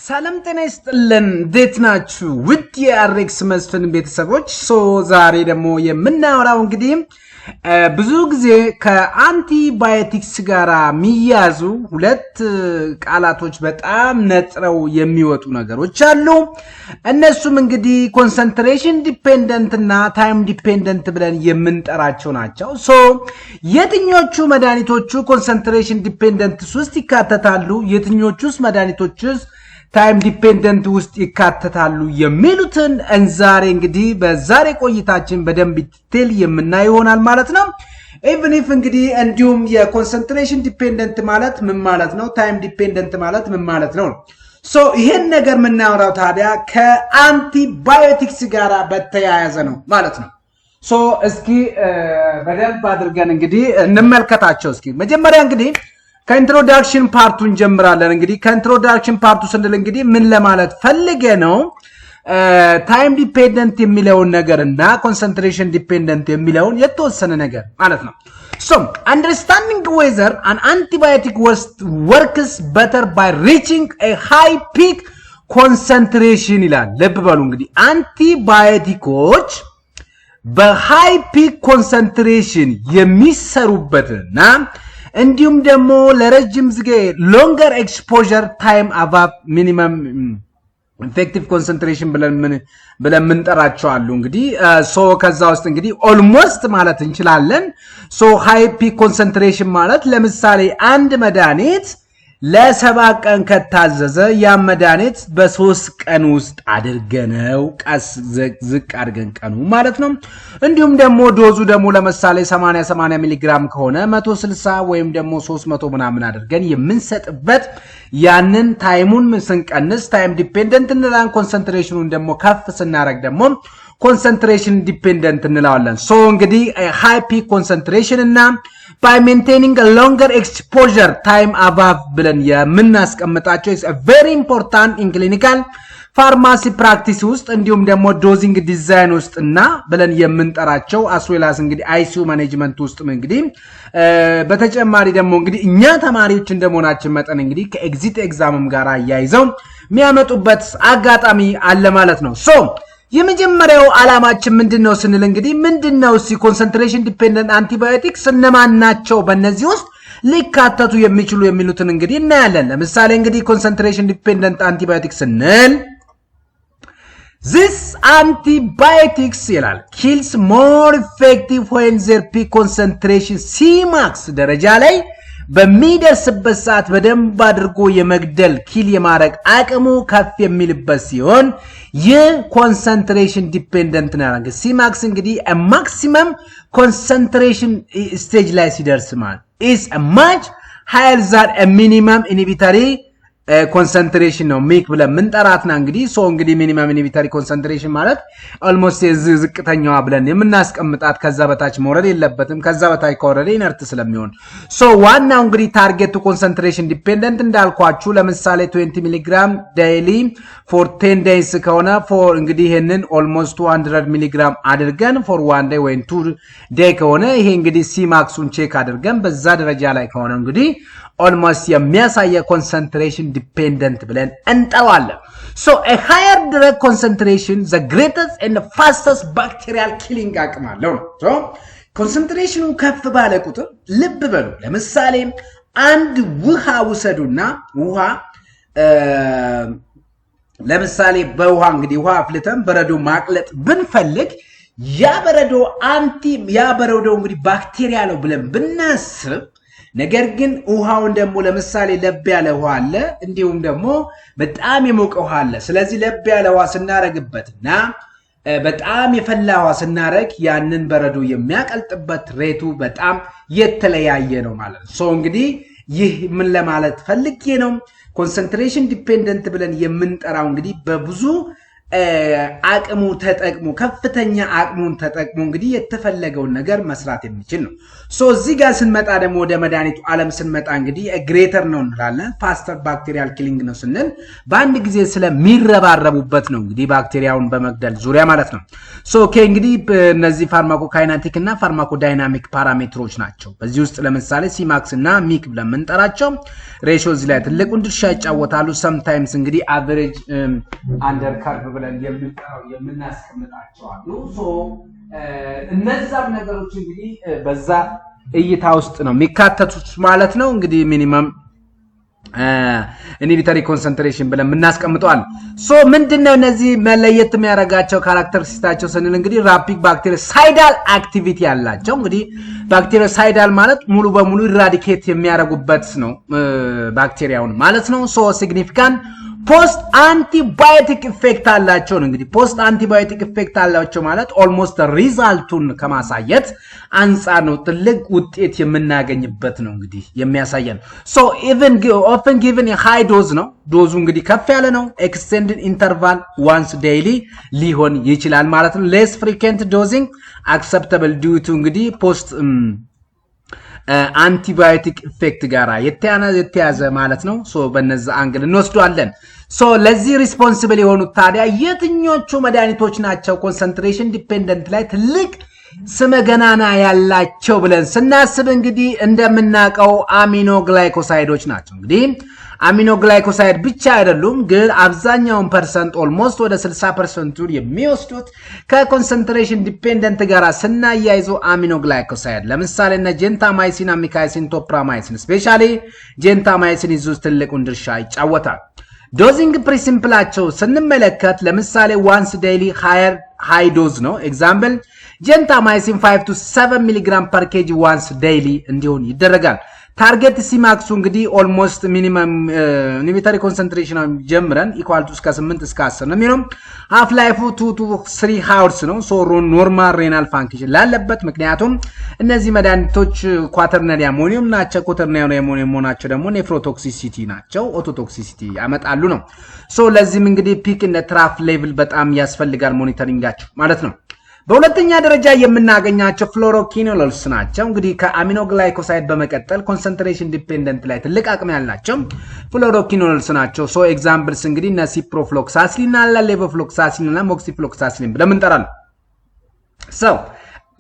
ሰላም ጤና ይስጥልን እንዴት ናችሁ ውድ የአሬክስ መስፍን ቤተሰቦች ዛሬ ደግሞ የምናወራው እንግዲህ ብዙ ጊዜ ከአንቲባዮቲክስ ጋራ የሚያዙ ሁለት ቃላቶች በጣም ነጥረው የሚወጡ ነገሮች አሉ እነሱም እንግዲህ ኮንሰንትሬሽን ዲፔንደንት እና ታይም ዲፔንደንት ብለን የምንጠራቸው ናቸው የትኞቹ መድኃኒቶቹ ኮንሰንትሬሽን ዲፔንደንት ውስጥ ይካተታሉ የትኞቹስ መድኃኒቶችስ ታይም ዲፔንደንት ውስጥ ይካተታሉ የሚሉትን እንዛሬ እንግዲህ በዛሬ ቆይታችን በደንብ ዲቴል የምናይ ይሆናል ማለት ነው even if እንግዲህ እንዲሁም የኮንሰንትሬሽን ዲፔንደንት ማለት ምን ማለት ነው ታይም ዲፔንደንት ማለት ምን ማለት ነው ይሄን ነገር ምናወራው ታዲያ ከአንቲባዮቲክስ ጋራ በተያያዘ ነው ማለት ነው እስኪ በደንብ አድርገን እንግዲህ እንመልከታቸው እስኪ መጀመሪያ እንግዲህ ከኢንትሮዳክሽን ፓርቱን ጀምራለን እንግዲህ ከኢንትሮዳክሽን ፓርቱ ስንል እንግዲህ ምን ለማለት ፈልገ ነው ታይም ዲፔንደንት የሚለውን ነገርና ኮንሰንትሬሽን ዲፔንደንት የሚለውን የተወሰነ ነገር ማለት ነው understanding whether an antibiotic works better by reaching a high peak concentration ይላል ልብ በሉ እንግዲህ አንቲባዮቲኮች በሃይ ፒክ ኮንሰንትሬሽን የሚሰሩበትና እንዲሁም ደግሞ ለረጅም ጊዜ longer exposure time above minimum effective concentration ብለን ምንጠራቸው አሉ እንግዲህ ከዛ ውስጥ እንግዲህ almost ማለት እንችላለን high peak concentration ማለት ለምሳሌ አንድ መድኃኒት ለ7 ቀን ከታዘዘ ያ መድኃኒት በ3 ቀን ውስጥ አድርገነው ቀስ ዝቅ አድርገን ቀኑ ማለት ነው እንዲሁም ደግሞ ዶዙ ደግሞ ለምሳሌ 80 ሚሊ ግራም ከሆነ 160 ወይም ደግሞ 300 ምናምን አድርገን የምንሰጥበት ያንን ታይሙን ስንቀንስ ታይም ዲፔንደንት እንላለን ኮንሰንትሬሽኑን ደግሞ ከፍ ስናረግ ደግሞ concentration dependent እንላለን እንግዲህ high peak concentration እና by maintaining a longer exposure time above ብለን የምናስቀምጣቸው is a very important in clinical pharmacy practice ውስጥ እንዲሁም ደግሞ dosing design ውስጥ እና ብለን የምንጠራቸው as well as እንግዲህ ICU management ውስጥ እንግዲህ በተጨማሪ ደግሞ እንግዲህ እኛ ተማሪዎች እንደመሆናችን መጠን እንግዲህ ከኤግዚት ኤግዛምም ጋር ያይዘው የሚያመጡበት አጋጣሚ አለ ማለት ነው የመጀመሪያው ዓላማችን ምንድነው ስንል እንግዲህ ምንድነው ኮንሰንትሬሽን ዲፔንደንት አንቲባዮቲክስ እነማን ናቸው በእነዚህ ውስጥ ሊካተቱ የሚችሉ የሚሉትን እንግዲህ እናያለን ለምሳሌ እንግዲህ ኮንሰንትሬሽን ዲፔንደንት አንቲባዮቲክስ ስንል this antibiotics ይላል kills more effective when their peak concentration Cmax ደረጃ ላይ በሚደርስበት ሰዓት በደንብ አድርጎ የመግደል ኪል የማረግ አቅሙ ከፍ የሚልበት ሲሆን የኮንሰንትሬሽን ዲፔንደንት ነው Cmax እንግዲህ a maximum concentration stage ላይ ሲደርስ ማለት is a much higher than a minimum inhibitory concentration ነው ሜክ ብለን ምንጠራትና እንግዲህ እንግዲህ ሚኒመም ኢንሂቢተሪ ኮንሰንትሬሽን ማለት almost ዝቅተኛዋ ብለን የምናስቀምጣት ከዛ በታች መውረድ የለበትም ከዛ በታች ከወረደ ኢነርት ስለሚሆን ዋናው እንግዲህ ታርጌት ኮንሰንትሬሽን ዲፔንደንት እንዳልኳችሁ ለምሳሌ 20 ሚሊ ግራም daily for 10 days ከሆነ for እንግዲህ ይሄንን almost 200 ሚሊ ግራም አድርገን for 1 day ወይ 2 day ከሆነ ይሄ እንግዲህ Cmaxን ቼክ አድርገን በዛ ደረጃ ላይ ከሆነ እንግዲህ almost የሚያሳየ concentration dependent ብለን እንጠራዋለን a higher drug concentration the greatest and the fastest bacterial killing አቅም አለው concentration ከፍ ባለ ቁጥር ልብ በሉ ለምሳሌ አንድ ውሃ ውሰዱና ውሃ ለምሳሌ በውሃ እንግዲህ ውሃ አፍልተን በረዶ ማቅለጥ ብንፈልግ ያ በረዶ እንግዲህ ባክቴሪያ ነው ብለን ብናስብ ነገር ግን ውሃውን ደግሞ ለምሳሌ ለብ ያለ ውሃ አለ እንዲሁም ደግሞ በጣም የሞቀ ውሃ አለ ስለዚህ ለብ ያለ ውሃ ስናረግበትና በጣም የፈላ ውሃ ስናረግ ያንን በረዶ የሚያቀልጥበት ሬቱ በጣም የተለያየ ነው ማለት ነው እንግዲህ ይህ ምን ለማለት ፈልጌ ነው ኮንሰንትሬሽን ዲፔንደንት ብለን የምንጠራው እንግዲህ በብዙ አቅሙ ተጠቅሞ ከፍተኛ አቅሙን ተጠቅሞ እንግዲህ የተፈለገውን ነገር መስራት የሚችል ነው። ሶ እዚህ ጋር ስንመጣ ደግሞ ወደ መድኃኒቱ ዓለም ስንመጣ እንግዲህ ግሬተር ነው እንላለን። ፋስተር ባክቴሪያል ኪሊንግ ነው ስንል በአንድ ጊዜ ስለሚረባረቡበት ነው እንግዲህ ባክቴሪያውን በመግደል ዙሪያ ማለት ነው። ሶ ኦኬ እንግዲህ እነዚህ ፋርማኮካይናቲክ እና ፋርማኮዳይናሚክ ፓራሜትሮች ናቸው። በዚህ ውስጥ ለምሳሌ ሲማክስ እና ሚክ ብለን የምንጠራቸው ሬሾ እዚህ ላይ ትልቁን ድርሻ ይጫወታሉ። ሰምታይምስ እንግዲህ አቨሬጅ አንደር ካርቭ ብለን የምናስቀምጣቸው አሉ። ሶ እነዛም ነገሮች እንግዲህ በዛ እይታ ውስጥ ነው የሚካተቱት ማለት ነው። እንግዲህ ሚኒመም ኢንሂቢተሪ ኮንሰንትሬሽን ብለን የምናስቀምጠዋል። ሶ ምንድነው እነዚህ መለየት የሚያደርጋቸው ካራክተሪስቲክሳቸው ስንል እንግዲህ ራፒድ ባክቴሪሳይዳል አክቲቪቲ ያላቸው እንግዲህ ባክቴሪሳይዳል ማለት ሙሉ በሙሉ ኢራዲኬት የሚያደርጉበት ነው ባክቴሪያውን ማለት ነው። ሶ ሲግኒፊካንት ፖስት አንቲባዮቲክ ኢፌክት አላቸው ነው። እንግዲህ ፖስት አንቲባዮቲክ ኢፌክት አላቸው ማለት ኦልሞስት ሪዛልቱን ከማሳየት አንጻር ነው ትልቅ ውጤት የምናገኝበት ነው እንግዲህ የሚያሳየን። ሶ ኢቭን ኦፍን ጊቨን ሃይ ዶዝ ነው። ዶዙ እንግዲህ ከፍ ያለ ነው። ኤክስቴንድድ ኢንተርቫል ዋንስ ዴይሊ ሊሆን ይችላል ማለት ነው። ሌስ ፍሪኩዌንት ዶዚንግ አክሰፕተብል ዲዩ ቱ እንግዲህ ፖስት አንቲባዮቲክ ኢፌክት ጋራ የተያዘ ማለት ነው። ሶ በነዛ አንግል እንወስዷለን። ሶ ለዚህ ሪስፖንሲብል የሆኑት ታዲያ የትኞቹ መድኃኒቶች ናቸው ኮንሰንትሬሽን ዲፔንደንት ላይ ትልቅ ስመገናና ያላቸው ብለን ስናስብ እንግዲህ እንደምናውቀው አሚኖ ግላይኮሳይዶች ናቸው። እንግዲህ አሚኖ ግላይኮሳይድ ብቻ አይደሉም፣ ግን አብዛኛውን ፐርሰንት ኦልሞስት ወደ 60% የሚወስዱት ከኮንሰንትሬሽን ዲፔንደንት ጋር ስናያይዞ አሚኖ ግላይኮሳይድ ለምሳሌ እነ ጄንታማይሲን፣ አሚካይሲን፣ ቶፕራማይሲን ስፔሻሊ ጄንታማይሲን ይዙ ትልቁን ድርሻ ይጫወታል። ዶዚንግ ፕሪንሲፕላቸው ስንመለከት ለምሳሌ ዋንስ ዴይሊ ሃይ ዶዝ ነው። ኤግዛምፕል ጄንታማይሲን 5 to 7 ሚሊግራም ፐር ኬጂ ዋንስ ዴይሊ እንዲሆን ይደረጋል። ታርጌት ሲማክሱ እንግዲህ ኦልሞስት ሚኒመም ኢንሂቢተሪ ኮንሰንትሬሽን ጀምረን ኢኳል ቱ እስከ 8 እስከ 10 ነው የሚሆነው። ሃፍ ላይፉ 2 to 3 hours ነው። ሶ ኖርማል ሬናል ፋንክሽን ላለበት ምክንያቱም እነዚህ መድኃኒቶች ኳተርነሪ አሞኒየም ናቸው። ኳተርነሪ አሞኒየም ሆናቸው ደግሞ ኔፍሮቶክሲሲቲ ናቸው፣ ኦቶቶክሲሲቲ ያመጣሉ ነው። ሶ ለዚህም እንግዲህ ፒክ እና ትራፍ ሌቭል በጣም ያስፈልጋል ሞኒተሪንጋቸው ማለት ነው። በሁለተኛ ደረጃ የምናገኛቸው ፍሎሮኪኖልስ ናቸው። እንግዲህ ከአሚኖ ግላይኮሳይድ በመቀጠል ኮንሰንትሬሽን ዲፔንደንት ላይ ትልቅ አቅም ያላቸው ፍሎሮኪኖልስ ናቸው። ሶ ኤግዛምፕልስ እንግዲህ እነ ሲፕሮፍሎክሳሲሊን አለ፣ ሌቮፍሎክሳሲሊን እና ሞክሲፍሎክሳሲሊን ብለን እንጠራለን። ሶ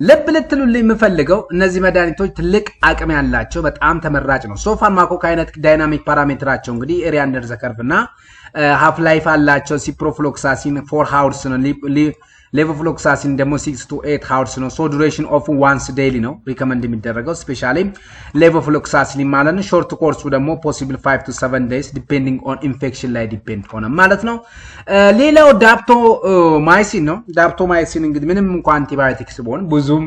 ልብ ልትሉልኝ የምፈልገው እነዚህ መድኃኒቶች ትልቅ አቅም ያላቸው በጣም ተመራጭ ነው። ሶ ፋርማኮካይኔቲክ ዳይናሚክ ፓራሜትራቸው እንግዲህ ኤሪያ አንደር ዘ ከርቭ እና ሃፍ ላይፍ አላቸው። ሲፕሮፍሎክሳሲን 4 hours ነው። ሌቮፍሎክሳሲን ደግሞ 6 to 8 hours ነው። ሶ ዱሬሽን ኦፍ ዋንስ ዴይሊ ነው ሪከመንድ የሚደረገው ስፔሻሊ ሌቮፍሎክሳሲን ማለት ነው። ሾርት ኮርሱ ደግሞ ፖሲብል 5 to 7 days ዲፔንዲንግ ኦን ኢንፌክሽን ላይ ዲፔንድ ሆነ ማለት ነው። ሌላው ዳፕቶማይሲን ነው። ዳፕቶማይሲን እንግዲህ ምንም እንኳን አንቲባዮቲክስ ቢሆን ብዙም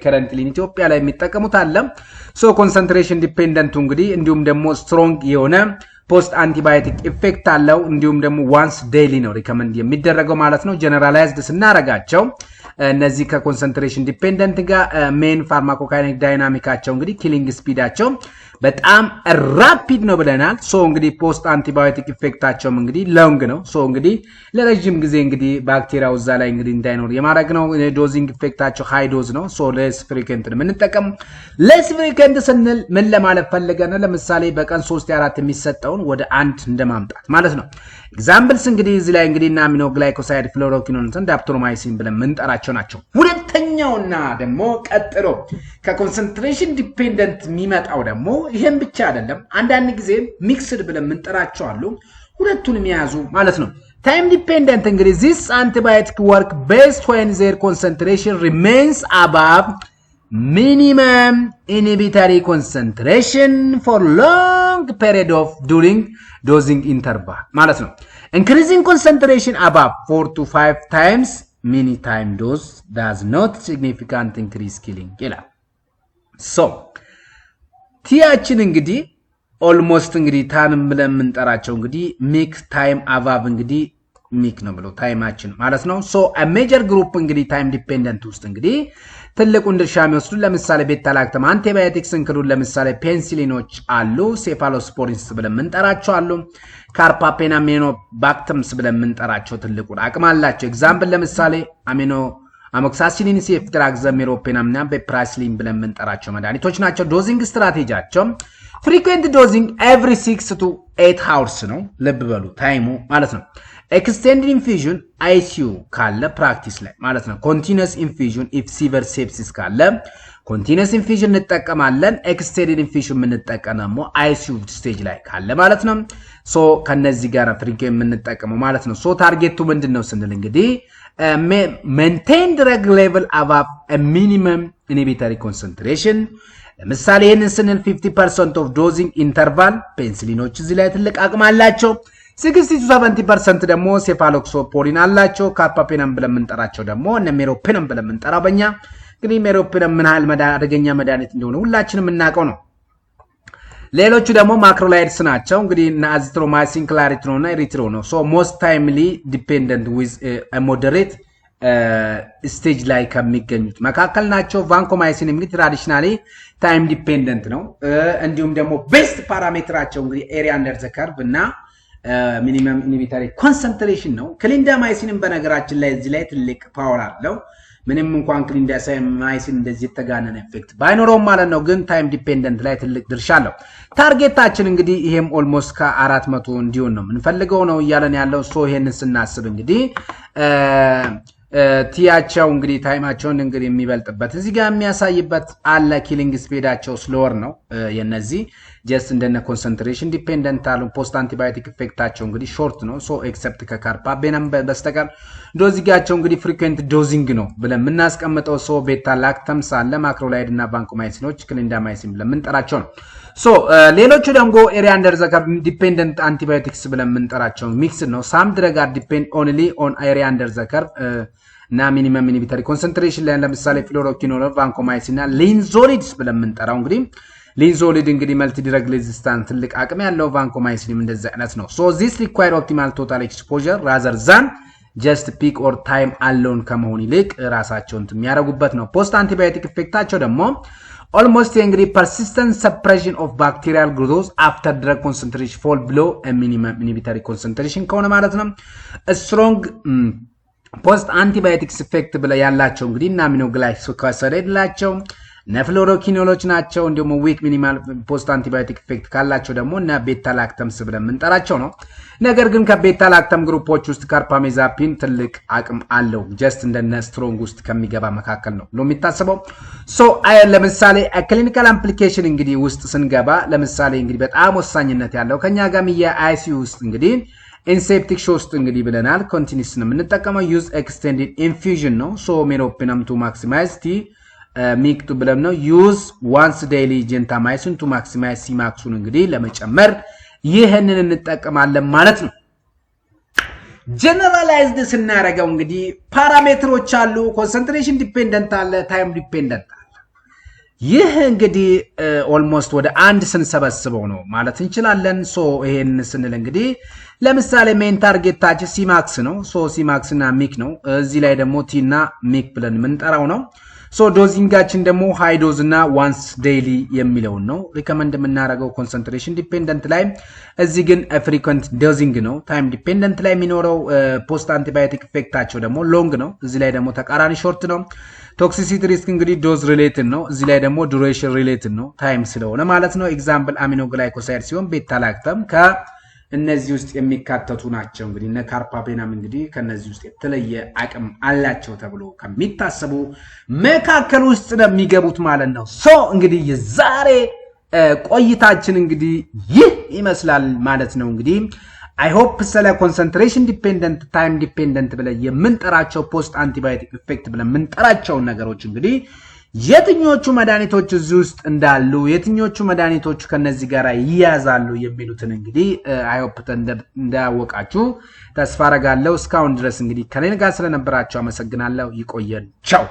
ከረንትሊ ኢትዮጵያ ላይ የሚጠቀሙት አለ። ሶ ኮንሰንትሬሽን ዲፔንደንቱ እንግዲህ እንዲሁም ደግሞ ስትሮንግ የሆነ ፖስት አንቲባዮቲክ ኢፌክት አለው። እንዲሁም ደግሞ ዋንስ ዴይሊ ነው ሪከመንድ የሚደረገው ማለት ነው። ጀነራላይዝድ ስናረጋቸው እነዚህ ከኮንሰንትሬሽን ዲፔንደንት ጋር ሜን ፋርማኮካይኔቲክ ዳይናሚካቸው እንግዲህ ኪሊንግ ስፒዳቸው በጣም ራፒድ ነው ብለናል። ሶ እንግዲህ ፖስት አንቲባዮቲክ ኢፌክታቸው እንግዲህ ሎንግ ነው። ሶ እንግዲህ ለረጅም ጊዜ እንግዲህ ባክቴሪያው እዛ ላይ እንግዲህ እንዳይኖር የማድረግ ነው። ዶዚንግ ኢፌክታቸው ሃይ ዶዝ ነው። ሶ ሌስ ፍሪኩዌንት ነው የምንጠቀመው። ሌስ ፍሪኩዌንት ስንል ምን ለማለት ፈልገን ነው? ለምሳሌ በቀን 3-4 የሚሰጠውን ወደ 1 እንደማምጣት ማለት ነው። ኤግዛምፕልስ እንግዲህ እዚህ ላይ እንግዲህ እና አሚኖ ግላይኮሳይድ ፍሎሮኪኖልስን ዳፕቶማይሲን ብለን የምንጠራቸው ናቸው። ሁለተኛውና ደግሞ ቀጥሎ ከኮንሰንትሬሽን ዲፔንደንት የሚመጣው ደግሞ ይሄን ብቻ አይደለም፣ አንዳንድ ጊዜ ሚክስድ ብለን የምንጠራቸው አሉ። ሁለቱንም የያዙ ማለት ነው። ታይም ዲፔንደንት እንግዲህ this antibiotic work best when their concentration remains above minimum inhibitory concentration for long period of during dosing interval ማለት ነው። increasing concentration above 4 to 5 times many time dose does not significant increase killing ይላል። ሶ ቲያችን እንግዲህ ኦልሞስት እንግዲህ ታንም ብለን የምንጠራቸው እንግዲህ ሚክ ታይም አባብ እንግዲህ ሚክ ነው ብሎ ታይማችን ማለት ነው ሶ ሜጀር ግሩፕ እንግዲህ ታይም ዲፔንደንት ውስጥ እንግዲህ ትልቁን ድርሻ የሚወስዱ ለምሳሌ ቤታ ላክተም አንቲባዮቲክስ እንክሉድ ለምሳሌ ፔንሲሊኖች አሉ ሴፋሎስፖሪንስ ብለን የምንጠራቸው አሉ ካርፓፔን አሚኖባክተምስ ብለን የምንጠራቸው ትልቁን አቅም አላቸው ኤግዛምፕል ለምሳሌ አሞክሳሲሊን ሲኤፍትራክዘሚሮፔናምና በፕራስሊን ብለን የምንጠራቸው መድኃኒቶች ናቸው ዶዚንግ ስትራቴጂያቸው ፍሪኩዌንት ዶዚንግ ኤቭሪ 6 to 8 hours ነው ልብ በሉ ታይሙ ማለት ነው ኤክስቴንድድ ኢንፊዥን አይሲዩ ካለ ፕራክቲስ ላይ ማለት ነው ኮንቲኒዩስ ኢንፊዥን ኢፍ ሲቨር ሴፕሲስ ካለ ኮንቲኒዩስ ኢንፊዥን እንጠቀማለን ኤክስቴንድድ ኢንፊዥን የምንጠቀመው አይሲዩ ስቴጅ ላይ ካለ ማለት ነው ሶ ከነዚህ ጋር ፍሪኩዌንት የምንጠቀመው ማለት ነው ሶ ታርጌቱ ምንድነው ስንል እንግዲህ maintain drug level above a minimum inhibitory concentration ለምሳሌ ይሄንን ስንል 50% of dosing interval ፔንሲሊኖች እዚህ ላይ ትልቅ አቅም አላቸው 60 to 70% ደግሞ ሴፋሎክሶፖሪን አላቸው ካርፓፔናም ብለን የምንጠራቸው ደግሞ እነ ሜሮፔናም ብለን የምንጠራው በእኛ እንግዲህ ሜሮፔናም ምን ያህል አደገኛ መድኃኒት እንደሆነ ሁላችንም የምናውቀው ነው ሌሎቹ ደግሞ ማክሮላይድስ ናቸው እንግዲህ እና አዚትሮማይሲን ክላሪትሮን እና ኤሪትሮን ነው ሶ ሞስት ታይምሊ ዲፔንደንት ዊዝ ሞደሬት ስቴጅ ላይ ከሚገኙት መካከል ናቸው ቫንኮማይሲን እንግዲህ ትራዲሽናሊ ታይም ዲፔንደንት ነው እንዲሁም ደግሞ ቤስት ፓራሜትራቸው እንግዲህ ኤሪያ አንደር ዘ ከርቭ እና ሚኒመም ኢንሂቢተሪ ኮንሰንትሬሽን ነው ክሊንዳማይሲንን በነገራችን ላይ እዚህ ላይ ትልቅ ፓወር አለው ምንም እንኳን ክሊንዳማይሲን እንደዚህ የተጋነነ ኢፌክት ባይኖረውም ማለት ነው ግን ታይም ዲፔንደንት ላይ ትልቅ ድርሻ አለው ታርጌታችን እንግዲህ ይሄም ኦልሞስት ከ400 እንዲሆን ነው ምንፈልገው ነው ያለን ያለው ሶ ይሄንን ስናስብ እንግዲህ ቲያቸው እንግዲህ ታይማቸውን እንግዲህ የሚበልጥበት እዚህ ጋር የሚያሳይበት አለ ኪሊንግ ስፒዳቸው ስሎወር ነው የነዚህ ጀስት እንደነ ኮንሰንትሬሽን ዲፔንደንት አሉ ፖስት አንቲባዮቲክ ኢፌክታቸው እንግዲህ ሾርት ነው ሶ ኤክሰፕት ከካርፓፔናም በስተቀር ዶዚጋቸው እንግዲህ ፍሪኩዌንት ዶዚንግ ነው ብለን የምናስቀምጠው ሶ ቤታ ላክተምስ አለ ማክሮላይድ እና ቫንኮማይሲኖች ክሊንዳማይሲን ብለን የምንጠራቸው ነው ሶ ሌሎቹ ደግሞ ኤሪያ አንደር ዘ ከርቭ ዲፔንደንት አንቲባዮቲክስ ብለን የምንጠራቸው ሚክስ ነው ሳም ድረግ አር ዲፔንድ ኦንሊ ኦን ኤሪያ አንደር ዘ ከርቭ እና ሚኒመም ኢንሂቢተሪ ኮንሰንትሬሽን ላይ ለምሳሌ ፍሎሮኪኖል ቫንኮማይሲን እና ሊንዞሊድስ ብለን የምንጠራው እንግዲህ ሊንዞሊድ እንግዲህ መልቲ ድረግ ሬዚስታንት ትልቅ አቅም ያለው ቫንኮማይሲንም እንደዛ አይነት ነው ሶ ዚስ ሪኳየር ኦፕቲማል ቶታል ኤክስፖዠር ራዘር ዛን ጀስት ፒክ ኦር ታይም አሎን ከመሆን ይልቅ ራሳቸውን የሚያረጉበት ነው ፖስት አንቲባዮቲክ ኢፌክታቸው ደግሞ almost እንግዲህ persistent suppression of bacterial growth after drug concentration fall below a minimum inhibitory concentration ከሆነ ማለት ነው strong ፖስት አንቲባዮቲክስ ኢፌክት ብለ ያላቸው እንግዲህ እና አሚኖግላይኮሳይድ ላቸው ነፍሎሮኪኖሎች ናቸው እንደሞ ዊክ ሚኒማል ፖስት አንቲባዮቲክ ኢፌክት ካላቸው ደግሞ እና ቤታ ላክተምስ ብለን የምንጠራቸው ነው ነገር ግን ከቤታ ላክተም ግሩፖች ውስጥ ካርፓሜዛፒን ትልቅ አቅም አለው ጀስት እንደነ ስትሮንግ ውስጥ ከሚገባ መካከል ነው የሚታሰበው ሶ ለምሳሌ ክሊኒካል አፕሊኬሽን እንግዲህ ውስጥ ስንገባ ለምሳሌ እንግዲህ በጣም ወሳኝነት ያለው ከኛ ጋር የአይሲዩ ውስጥ እንግዲህ ኢንሴፕቲክ ሾስት እንግዲህ ብለናል ኮንቲኒዩስ ነው የምንጠቀመው ዩዝ ኤክስቴንድድ ኢንፊዥን ነው ሶ ሜሮፔናም ቱ ማክሲማይዝ ቲ ሚክ ቱ ብለም ነው ዩዝ ዋንስ ዴይሊ ጀንታማይሲን ቱ ማክሲማይዝ ሲማክሱን እንግዲህ ለመጨመር ይሄንን እንጠቀማለን ማለት ነው ጀነራላይዝድ ስናረጋው እንግዲህ ፓራሜትሮች አሉ ኮንሰንትሬሽን ዲፔንደንት አለ ታይም ዲፔንደንት አለ ይህ እንግዲህ ኦልሞስት ወደ አንድ ስንሰበስበው ነው ማለት እንችላለን ሶ ይሄን ስንል እንግዲህ ለምሳሌ ሜን ታርጌታችን ሲማክስ ነው ሶ ሲማክስ እና ሚክ ነው እዚህ ላይ ደግሞ ቲ እና ሚክ ብለን የምንጠራው ነው ሶ ዶዚንጋችን ደግሞ ሃይ ዶዝ እና ዋንስ ዴይሊ የሚለው ነው ሪከመንድ የምናደርገው ኮንሰንትሬሽን ዲፔንደንት ላይ እዚህ ግን ፍሪኩዌንት ዶዚንግ ነው ታይም ዲፔንደንት ላይ የሚኖረው ፖስት አንቲባዮቲክ ኢፌክታቸው ደግሞ ሎንግ ነው እዚህ ላይ ደግሞ ተቃራኒ ሾርት ነው ቶክሲሲቲ ሪስክ እንግዲህ ዶዝ ሪሌትድ ነው እዚህ ላይ ደግሞ ዱሬሽን ሪሌትድ ነው ታይም ስለሆነ ማለት ነው ኤግዛምፕል አሚኖግላይኮሳይድ ሲሆን ቤታ ላክተም ከእነዚህ ውስጥ የሚካተቱ ናቸው እንግዲህ እነ ካርፓፔናም እንግዲህ ከነዚህ ውስጥ የተለየ አቅም አላቸው ተብሎ ከሚታሰቡ መካከል ውስጥ ነው የሚገቡት ማለት ነው ሶ እንግዲህ የዛሬ ቆይታችን እንግዲህ ይህ ይመስላል ማለት ነው እንግዲህ I hope ስለ ኮንሰንትሬሽን ዲፔንደንት ታይም ዲፔንደንት ብለ የምንጠራቸው ፖስት አንቲባዮቲክ ኢፌክት ብለ የምንጠራቸው ነገሮች እንግዲህ የትኞቹ መድኃኒቶች እዚህ ውስጥ እንዳሉ የትኞቹ መድኃኒቶች ከነዚህ ጋር ይያዛሉ የሚሉትን እንግዲህ I hope እንዳወቃችሁ ተስፋ አረጋለሁ እስካሁን ድረስ እንግዲህ ከኔ ጋር ስለነበራችሁ አመሰግናለሁ ይቆየን ቻው